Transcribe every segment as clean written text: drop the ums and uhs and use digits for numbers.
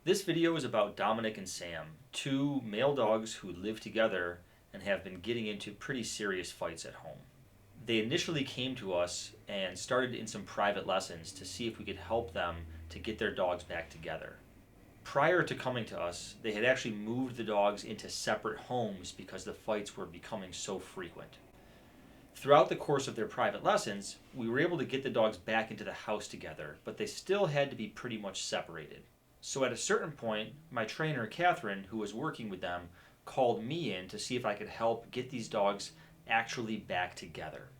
This video is about Dominic and Sam, two male dogs who live together and have been getting into pretty serious fights at home. They initially came to us and started in some private lessons to see if we could help them to get their dogs back together. Prior to coming to us, they had actually moved the dogs into separate homes because the fights were becoming so frequent. Throughout the course of their private lessons, we were able to get the dogs back into the house together, but they still had to be pretty much separated. So at a certain point, my trainer, Catherine, who was working with them, called me in to see if I could help get these dogs actually back together.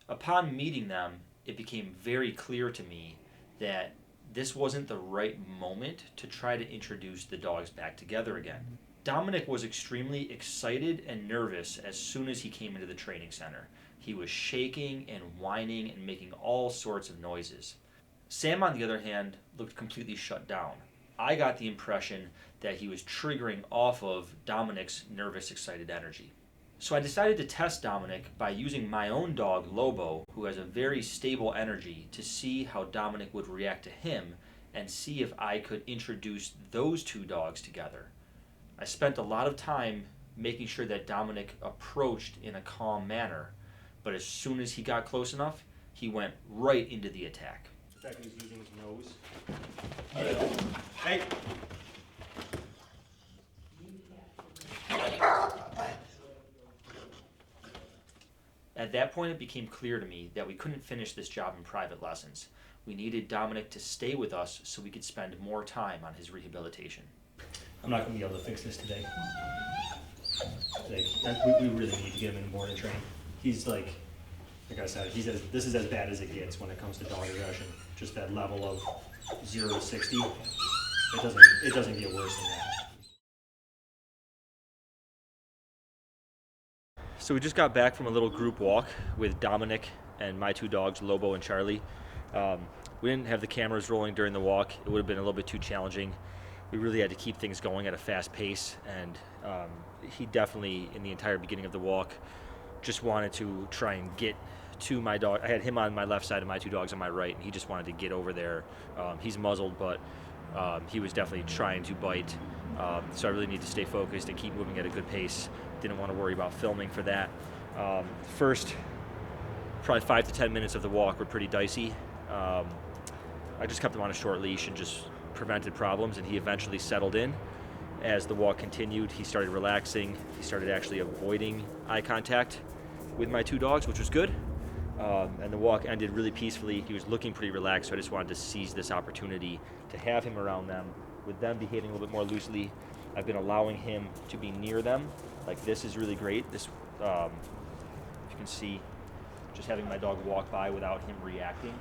Upon meeting them, it became very clear to me that this wasn't the right moment to try to introduce the dogs back together again. Dominic was extremely excited and nervous as soon as he came into the training center. He was shaking and whining and making all sorts of noises. Sam, on the other hand, looked completely shut down. I got the impression that he was triggering off of Dominic's nervous, excited energy. So I decided to test Dominic by using my own dog, Lobo, who has a very stable energy, to see how Dominic would react to him and see if I could introduce those two dogs together. I spent a lot of time making sure that Dominic approached in a calm manner, but as soon as he got close enough, he went right into the attack. In fact, he's using his nose. Hey! At that point, it became clear to me that we couldn't finish this job in private lessons. We needed Dominic to stay with us so we could spend more time on his rehabilitation. I'm not going to be able to fix this today. We really need to get him in board and train. He's like I said, this is as bad as it gets when it comes to dog aggression. Just that level of 0 to 60. It doesn't get worse than that. So we just got back from a little group walk with Dominic and my two dogs, Lobo and Charlie. We didn't have the cameras rolling during the walk. It would have been a little bit too challenging. We really had to keep things going at a fast pace, and he definitely, in the entire beginning of the walk, just wanted to try and get to my dog. I had him on my left side and my two dogs on my right, and he just wanted to get over there. He's muzzled, but he was definitely trying to bite. So I really need to stay focused and keep moving at a good pace. Didn't want to worry about filming for that. First, probably 5 to 10 minutes of the walk were pretty dicey. I just kept him on a short leash and just prevented problems, and he eventually settled in. As the walk continued, he started relaxing. He started actually avoiding eye contact with my two dogs, which was good. And the walk ended really peacefully. He was looking pretty relaxed, so I just wanted to seize this opportunity to have him around them. With them behaving a little bit more loosely, I've been allowing him to be near them. Like, this is really great. This, if you can see, just having my dog walk by without him reacting,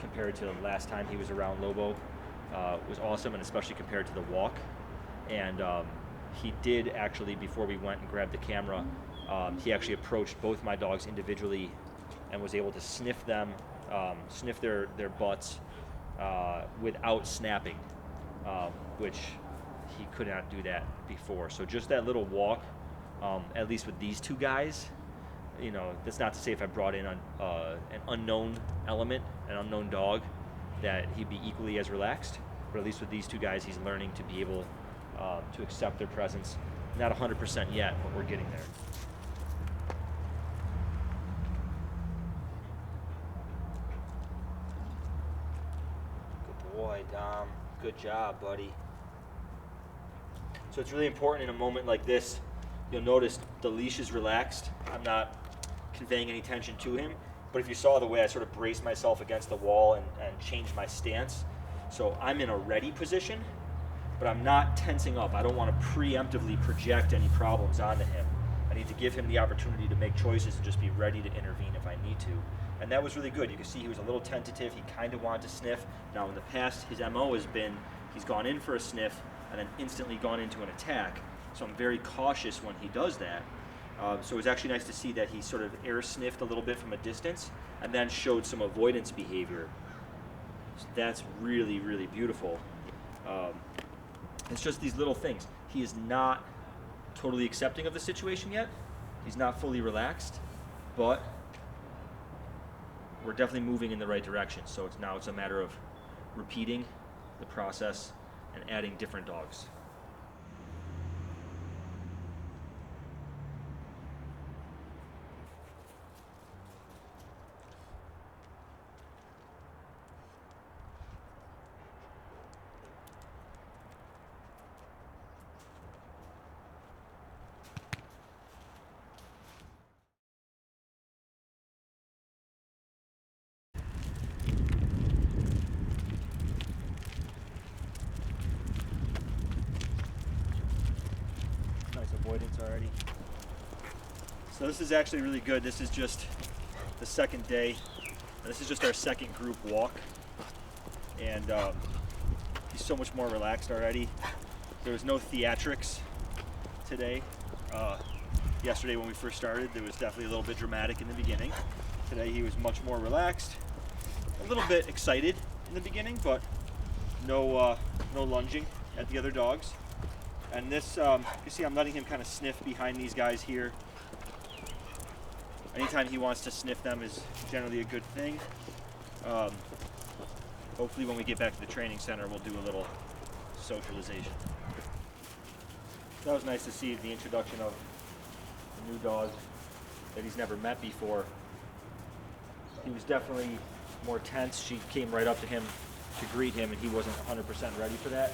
compared to the last time he was around Lobo, was awesome, and especially compared to the walk. And he did actually, before we went and grabbed the camera, he actually approached both my dogs individually and was able to sniff them, sniff their butts without snapping, which he could not do that before. So just that little walk, at least with these two guys, you know, that's not to say if I brought in an unknown element, an unknown dog, that he'd be equally as relaxed. But at least with these two guys, he's learning to be able to accept their presence. Not 100% yet, but we're getting there. Good boy, Dom. Good job, buddy. So it's really important in a moment like this. You'll notice the leash is relaxed. I'm not conveying any tension to him, but if you saw the way I sort of braced myself against the wall and changed my stance, so I'm in a ready position, but I'm not tensing up. I don't want to preemptively project any problems onto him. I need to give him the opportunity to make choices and just be ready to intervene if I need to. And that was really good. You can see he was a little tentative. He kind of wanted to sniff. Now in the past, his MO has been he's gone in for a sniff and then instantly gone into an attack. So I'm very cautious when he does that. So it was actually nice to see that he sort of air sniffed a little bit from a distance and then showed some avoidance behavior. So that's really, really beautiful. It's just these little things. He is not totally accepting of the situation yet. He's not fully relaxed, but we're definitely moving in the right direction. So now it's a matter of repeating the process and adding different dogs. Nice avoidance already. So this is actually really good. This is just the second day. This is just our second group walk. And he's so much more relaxed already. There was no theatrics today. Yesterday when we first started, there was definitely a little bit dramatic in the beginning. Today he was much more relaxed. A little bit excited in the beginning, but no lunging at the other dogs. And this, you see I'm letting him kind of sniff behind these guys here. Anytime he wants to sniff them is generally a good thing. Hopefully when we get back to the training center, we'll do a little socialization. That was nice to see the introduction of a new dog that he's never met before. He was definitely more tense. She came right up to him to greet him, and he wasn't 100% ready for that.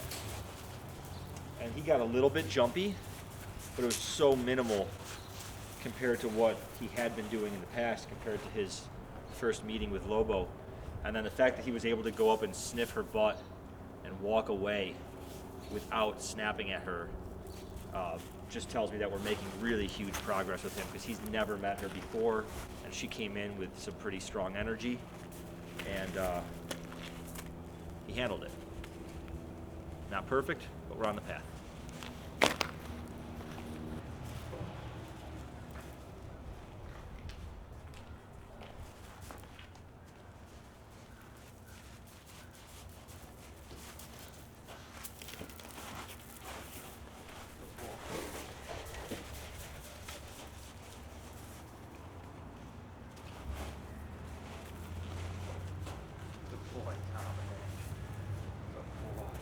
And he got a little bit jumpy, but it was so minimal compared to what he had been doing in the past, compared to his first meeting with Lobo. And then the fact that he was able to go up and sniff her butt and walk away without snapping at her just tells me that we're making really huge progress with him, because he's never met her before, and she came in with some pretty strong energy, and he handled it. Not perfect, but we're on the path. Good boy, Dominic. Good boy.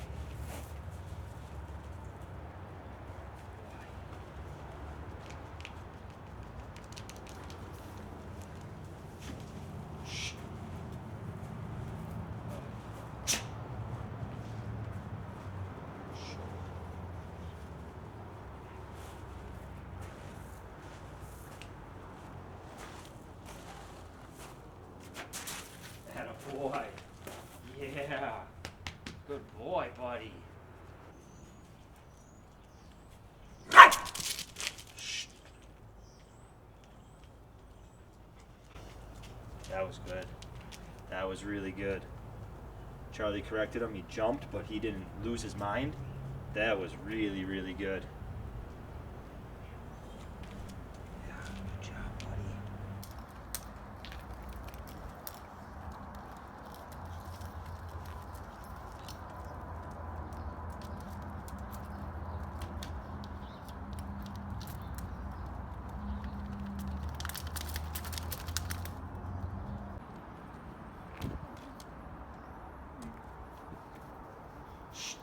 Shh. Attaboy. Yeah. Good boy, buddy. Shh. That was good. That was really good. Charlie corrected him. He jumped, but he didn't lose his mind. That was really, really good. Yeah, good job, buddy. Shh.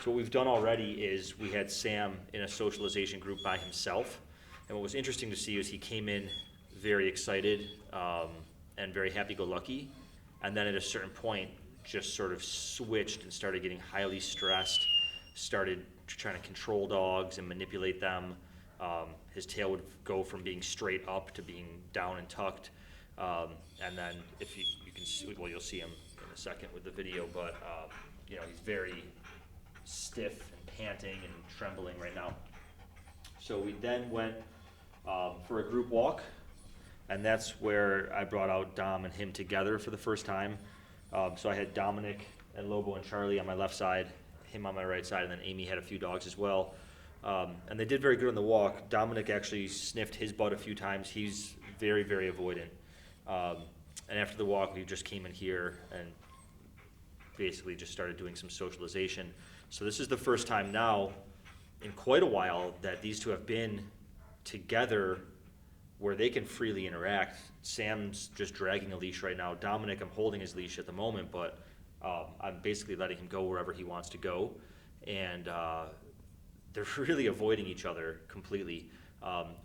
So what we've done already is we had Sam in a socialization group by himself. And what was interesting to see is he came in very excited and very happy-go-lucky. And then at a certain point, just sort of switched and started getting highly stressed, started trying to control dogs and manipulate them. His tail would go from being straight up to being down and tucked. And then if you can see, well, you'll see him in a second with the video, but he's very stiff and panting and trembling right now. So we then went for a group walk, and that's where I brought out Dom and him together for the first time. So I had Dominic and Lobo and Charlie on my left side, him on my right side, and then Amy had a few dogs as well. And they did very good on the walk. Dominic actually sniffed his butt a few times. He's very, very avoidant. And after the walk, we just came in here and basically just started doing some socialization. So this is the first time now in quite a while that these two have been together where they can freely interact. Sam's just dragging a leash right now. Dominic, I'm holding his leash at the moment, but I'm basically letting him go wherever he wants to go. And they're really avoiding each other completely.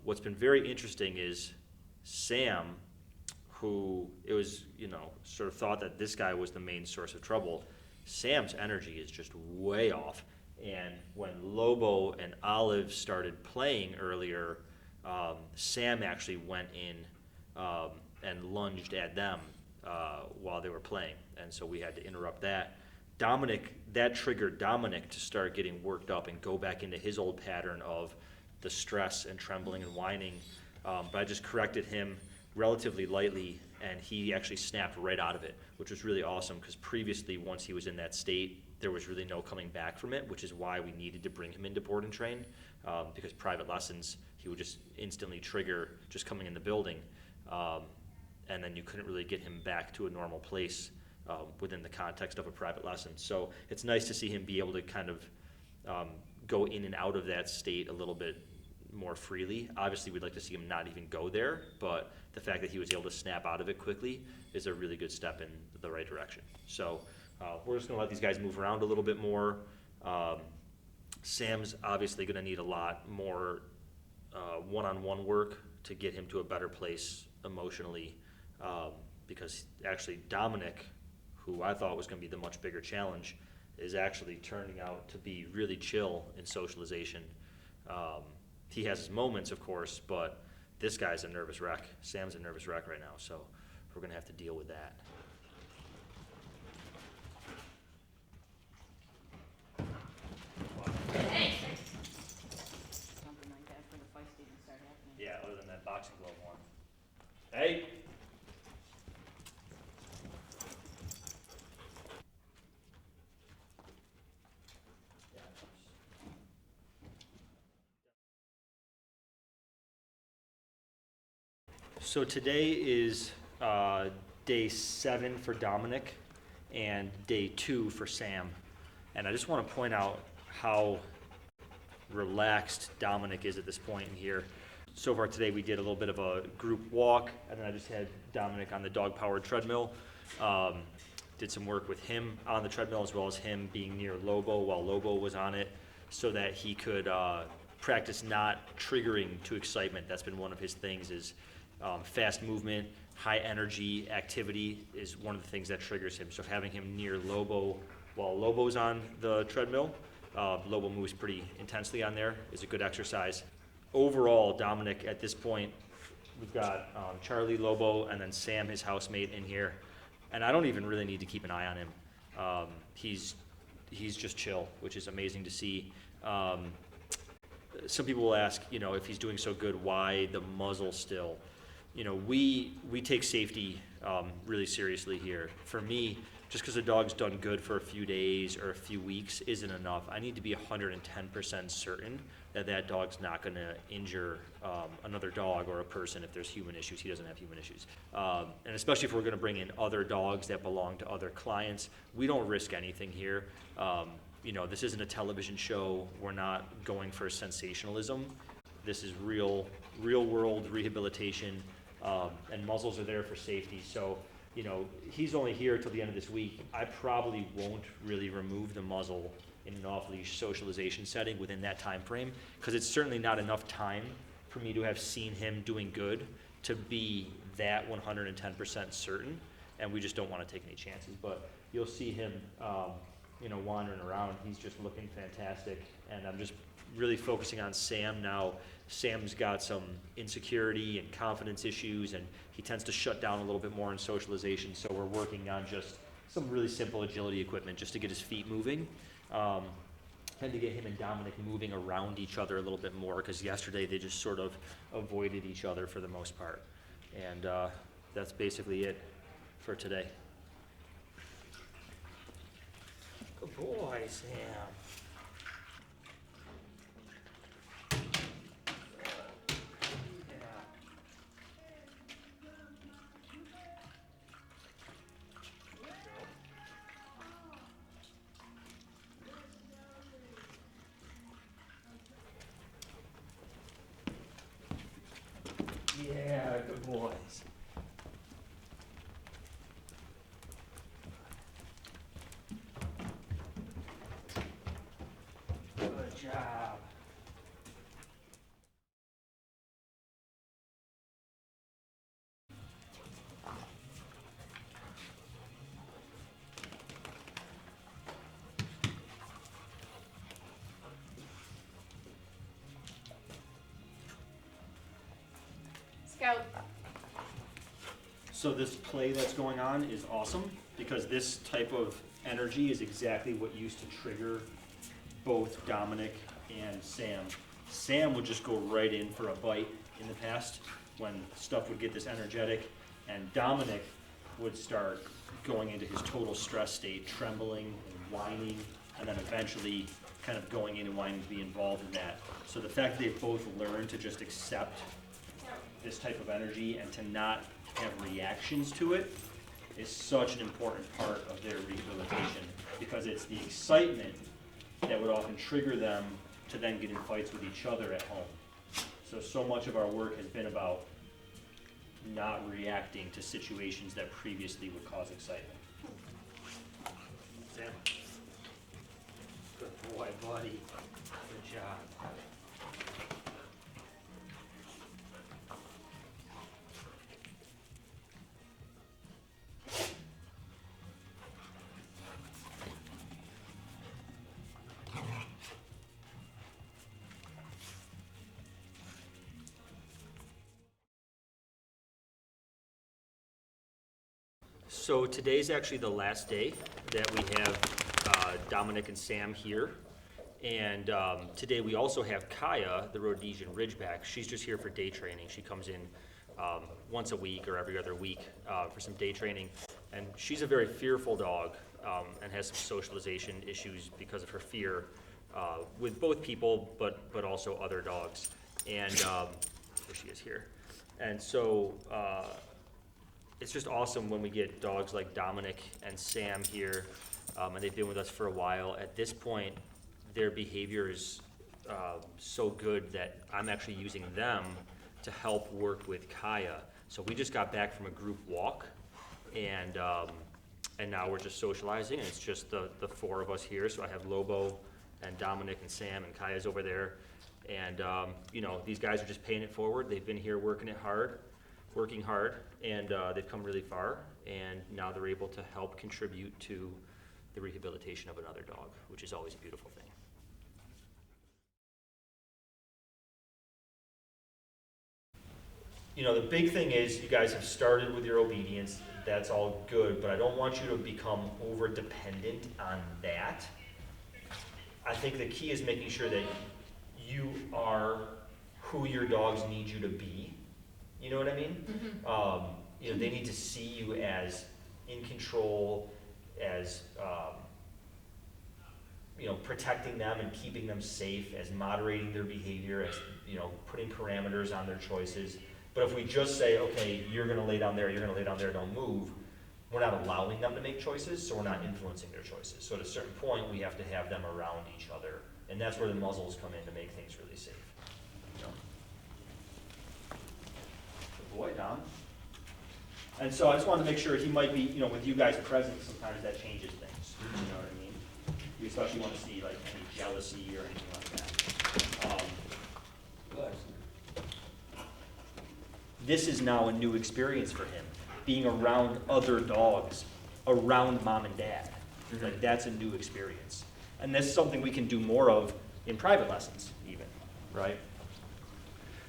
What's been very interesting is Sam, who it was, sort of thought that this guy was the main source of trouble. Sam's energy is just way off. And when Lobo and Olive started playing earlier, Sam actually went in and lunged at them while they were playing. And so we had to interrupt that. That triggered Dominic to start getting worked up and go back into his old pattern of the stress and trembling and whining. But I just corrected him relatively lightly, and he actually snapped right out of it, which was really awesome because previously, once he was in that state, there was really no coming back from it, which is why we needed to bring him into board and train, because private lessons, he would just instantly trigger just coming in the building, and then you couldn't really get him back to a normal place within the context of a private lesson. So it's nice to see him be able to kind of go in and out of that state a little bit more freely. Obviously, we'd like to see him not even go there, but the fact that he was able to snap out of it quickly is a really good step in the right direction. So we're just going to let these guys move around a little bit more. Sam's obviously going to need a lot more one-on-one work to get him to a better place emotionally, because actually Dominic, who I thought was going to be the much bigger challenge, is actually turning out to be really chill in socialization. He has his moments, of course, but this guy's a nervous wreck. Sam's a nervous wreck right now, so we're going to have to deal with that. Hey! Something like that for the fights to even start happening. Yeah, other than that boxing glove one. Hey! So today is day 7 for Dominic and day 2 for Sam. And I just want to point out how relaxed Dominic is at this point in here. So far today we did a little bit of a group walk, and then I just had Dominic on the dog-powered treadmill. Did some work with him on the treadmill as well as him being near Lobo while Lobo was on it so that he could practice not triggering to excitement. That's been one of his things is fast movement, high energy activity is one of the things that triggers him. So having him near Lobo while Lobo's on the treadmill, Lobo moves pretty intensely on there, is a good exercise. Overall, Dominic, at this point, we've got Charlie, Lobo, and then Sam, his housemate, in here. And I don't even really need to keep an eye on him. He's just chill, which is amazing to see. Some people will ask, if he's doing so good, why the muzzle still? We take safety really seriously here. For me, just because a dog's done good for a few days or a few weeks isn't enough. I need to be 110% certain that that dog's not going to injure another dog or a person if there's human issues. He doesn't have human issues. And especially if we're going to bring in other dogs that belong to other clients, we don't risk anything here. This isn't a television show. We're not going for sensationalism. This is real world rehabilitation, and muzzles are there for safety. So, he's only here till the end of this week. I probably won't really remove the muzzle in an off-leash socialization setting within that time frame, because it's certainly not enough time for me to have seen him doing good to be that 110% certain, and we just don't want to take any chances. But you'll see him, wandering around. He's just looking fantastic, and I'm just really focusing on Sam now. Sam's got some insecurity and confidence issues, and he tends to shut down a little bit more in socialization, so we're working on just some really simple agility equipment just to get his feet moving. And to get him and Dominic moving around each other a little bit more, because yesterday they just sort of avoided each other for the most part. And that's basically it for today. Good boy, Sam. Good boys. Good job. Scout. So this play that's going on is awesome because this type of energy is exactly what used to trigger both Dominic and Sam. Sam would just go right in for a bite in the past when stuff would get this energetic, and Dominic would start going into his total stress state, trembling and whining, and then eventually kind of going in and wanting to be involved in that. So the fact that they've both learned to just accept this type of energy and to not have reactions to it is such an important part of their rehabilitation, because it's the excitement that would often trigger them to then get in fights with each other at home. So much of our work has been about not reacting to situations that previously would cause excitement. Sam? Good boy, buddy. Good job. So today's actually the last day that we have Dominic and Sam here. And today we also have Kaya, the Rhodesian Ridgeback. She's just here for day training. She comes in once a week or every other week for some day training. And she's a very fearful dog and has some socialization issues because of her fear with both people, but also other dogs. And here she is here. And so it's just awesome when we get dogs like Dominic and Sam here, and they've been with us for a while. At this point, their behavior is so good that I'm actually using them to help work with Kaya. So we just got back from a group walk, and now we're just socializing, and it's just the four of us here. So I have Lobo and Dominic and Sam, and Kaya's over there. And you know, these guys are just paying it forward. They've been here working hard, and they've come really far, and now they're able to help contribute to the rehabilitation of another dog, which is always a beautiful thing. You know, the big thing is you guys have started with your obedience. That's all good, but I don't want you to become over dependent on that. I think the key is making sure that you are who your dogs need you to be. You know what I mean? Mm-hmm. You know, they need to see you as in control, as you know, protecting them and keeping them safe, as moderating their behavior, as, you know, putting parameters on their choices. But if we just say, okay, you're going to lay down there, you're going to lay down there, don't move, we're not allowing them to make choices, so we're not influencing their choices. So at a certain point, we have to have them around each other, and that's where the muzzles come in to make things really safe. You know? Good boy, Dom. And so I just wanted to make sure he might be, you know, with you guys present, sometimes that changes things. You know what I mean? You especially want to see like any jealousy or anything like that. This is now a new experience for him, being around other dogs, around mom and dad. Mm-hmm. Like, that's a new experience. And this is something we can do more of in private lessons even, right?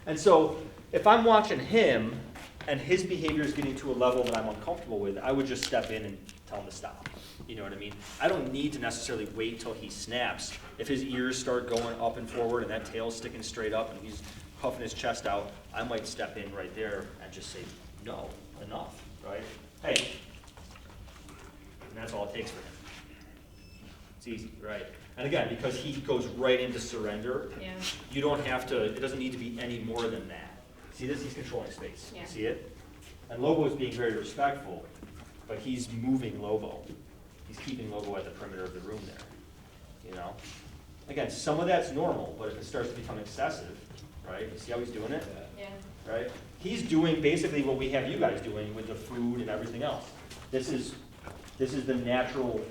And so if I'm watching him and his behavior is getting to a level that I'm uncomfortable with, I would just step in and tell him to stop. You know what I mean? I don't need to necessarily wait till he snaps. If his ears start going up and forward and that tail's sticking straight up and he's puffing his chest out, I might step in right there and just say, no, enough, right? Hey. And that's all it takes for him. It's easy, right? And again, because he goes right into surrender, Yeah. you don't have to, it doesn't need to be any more than that. See this? He's controlling space. Yeah. See it? And Lobo is being very respectful, but he's moving Lobo. He's keeping Lobo at the perimeter of the room there. You know? Again, some of that's normal, but if it starts to become excessive, right? You see how he's doing it? Yeah. Right? He's doing basically what we have you guys doing with the food and everything else. This is the natural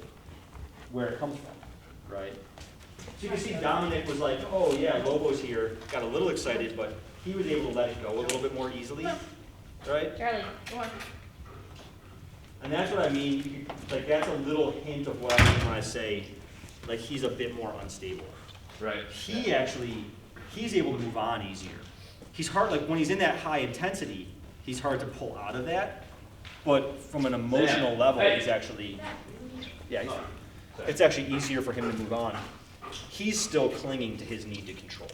where it comes from, right? So you can see Dominic was like, oh yeah, Lobo's here, got a little excited, but he was able to let it go a little bit more easily, right? Charlie, come on. And that's what I mean, like that's a little hint of what I mean when I say, like he's a bit more unstable. Right. He's able to move on easier. He's hard, like when he's in that high intensity, he's hard to pull out of that. But from an emotional level, he's actually, yeah, it's actually easier for him to move on. He's still clinging to his need to control.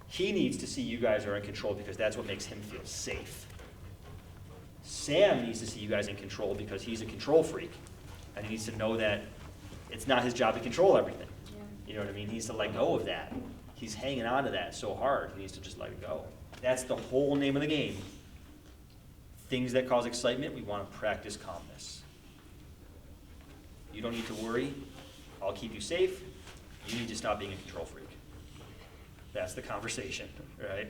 He needs to see you guys are in control because that's what makes him feel safe. Sam needs to see you guys in control because he's a control freak. And he needs to know that it's not his job to control everything. Yeah. You know what I mean? He needs to let go of that. He's hanging on to that so hard, he needs to just let it go. That's the whole name of the game. Things that cause excitement, we want to practice calmness. You don't need to worry. I'll keep you safe. You need to stop being a control freak. That's the conversation, right?